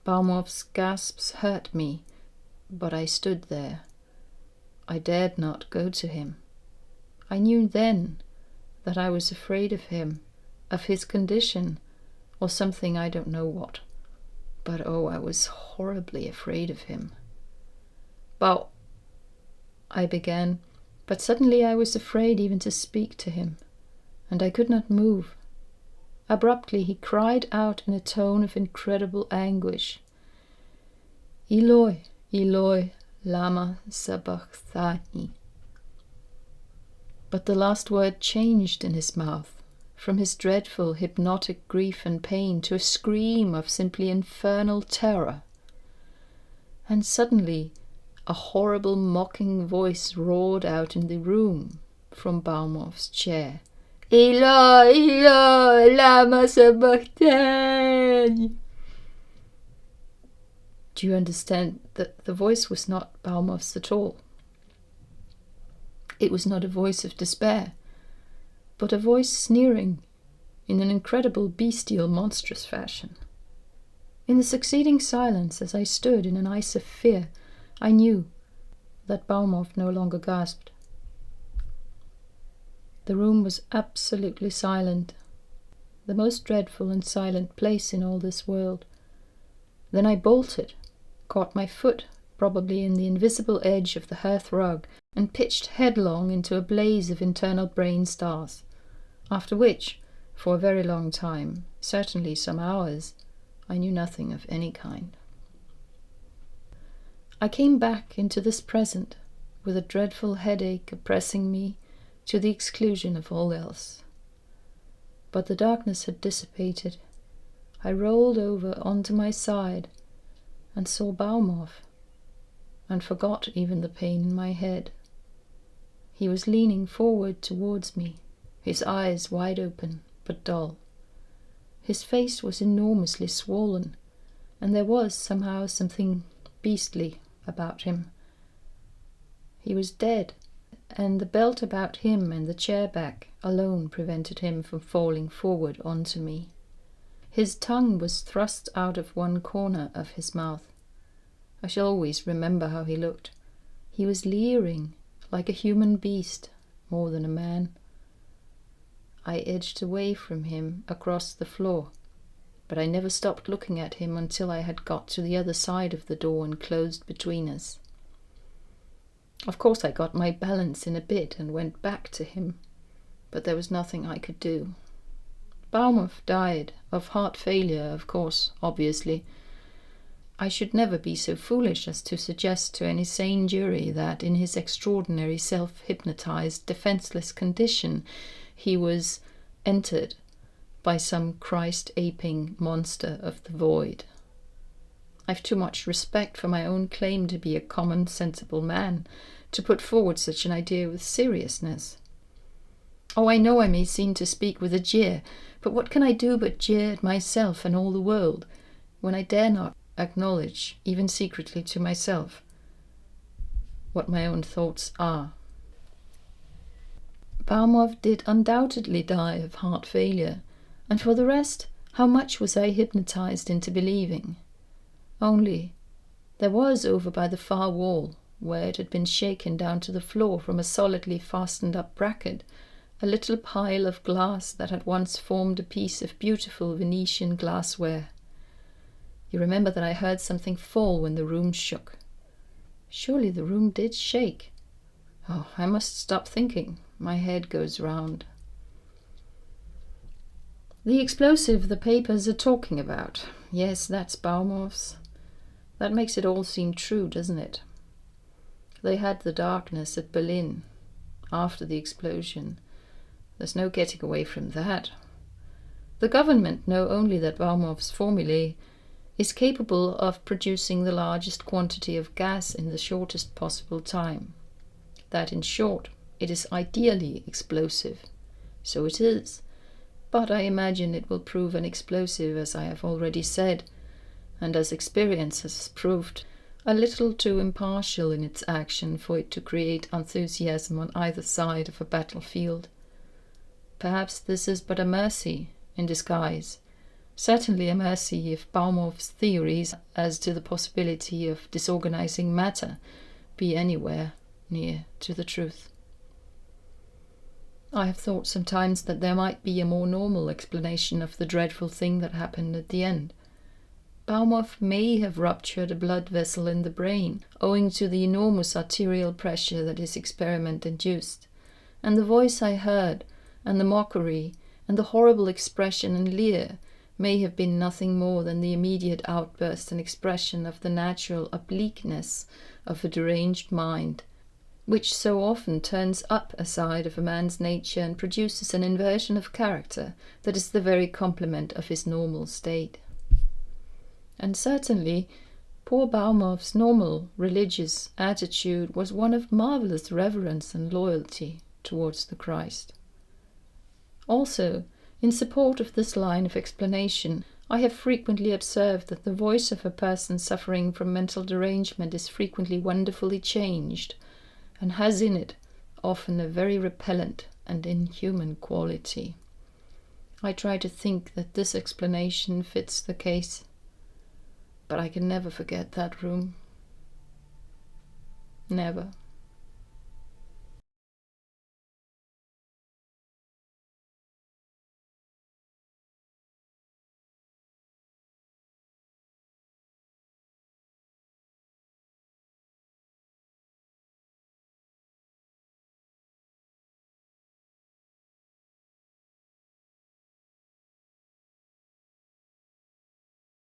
Baumoff's gasps hurt me, but I stood there. I dared not go to him. I knew then that I was afraid of him, of his condition, or something I don't know what. But oh, I was horribly afraid of him. I began, but suddenly I was afraid even to speak to him, and I could not move. Abruptly he cried out in a tone of incredible anguish, "Eloi, Eloi, Lama Sabachthani." But the last word changed in his mouth, from his dreadful hypnotic grief and pain to a scream of simply infernal terror. And suddenly a horrible mocking voice roared out in the room from Baumoff's chair, "Eloi, Eloi, Lama Sabachthani." Do you understand that the voice was not Baumoff's at all? It was not a voice of despair, but a voice sneering in an incredible, bestial, monstrous fashion. In the succeeding silence, as I stood in an ice of fear, I knew that Baumoff no longer gasped. The room was absolutely silent, the most dreadful and silent place in all this world. Then I bolted, caught my foot, probably in the invisible edge of the hearth rug, and pitched headlong into a blaze of internal brain stars, after which, for a very long time, certainly some hours, I knew nothing of any kind. I came back into this present, with a dreadful headache oppressing me to the exclusion of all else. But the darkness had dissipated. I rolled over onto my side and saw Baumoff, and forgot even the pain in my head. He was leaning forward towards me, his eyes wide open but dull. His face was enormously swollen, and there was somehow something beastly about him. He was dead, and the belt about him and the chair back alone prevented him from falling forward onto me. His tongue was thrust out of one corner of his mouth. I shall always remember how he looked. He was leering, like a human beast, more than a man. I edged away from him across the floor, but I never stopped looking at him until I had got to the other side of the door and closed between us. Of course I got my balance in a bit and went back to him, but there was nothing I could do. Baumoff died of heart failure, of course, obviously. I should never be so foolish as to suggest to any sane jury that in his extraordinary self-hypnotized, defenseless condition he was entered by some Christ-aping monster of the void. I've too much respect for my own claim to be a common, sensible man to put forward such an idea with seriousness. Oh, I know I may seem to speak with a jeer, but what can I do but jeer at myself and all the world, when I dare not acknowledge, even secretly to myself, what my own thoughts are? Baumoff did undoubtedly die of heart failure, and for the rest, how much was I hypnotized into believing? Only, there was over by the far wall, where it had been shaken down to the floor from a solidly fastened-up bracket, a little pile of glass that had once formed a piece of beautiful Venetian glassware. You remember that I heard something fall when the room shook. Surely the room did shake. Oh, I must stop thinking. My head goes round. The explosive the papers are talking about. Yes, that's Baumoff's. That makes it all seem true, doesn't it? They had the darkness at Berlin, after the explosion. There's no getting away from that. The government know only that Baumoff's formulae is capable of producing the largest quantity of gas in the shortest possible time. That, in short, it is ideally explosive. So it is. But I imagine it will prove an explosive, as I have already said, and as experience has proved, a little too impartial in its action for it to create enthusiasm on either side of a battlefield. Perhaps this is but a mercy in disguise, Certainly a mercy if Baumoff's theories as to the possibility of disorganizing matter be anywhere near to the truth. I have thought sometimes that there might be a more normal explanation of the dreadful thing that happened at the end. Baumoff may have ruptured a blood vessel in the brain, owing to the enormous arterial pressure that his experiment induced, and the voice I heard, and the mockery, and the horrible expression and leer may have been nothing more than the immediate outburst and expression of the natural obliqueness of a deranged mind, which so often turns up a side of a man's nature and produces an inversion of character that is the very complement of his normal state. And certainly, poor Baumoff's normal religious attitude was one of marvelous reverence and loyalty towards the Christ. Also, in support of this line of explanation, I have frequently observed that the voice of a person suffering from mental derangement is frequently wonderfully changed, and has in it often a very repellent and inhuman quality. I try to think that this explanation fits the case, but I can never forget that room. Never.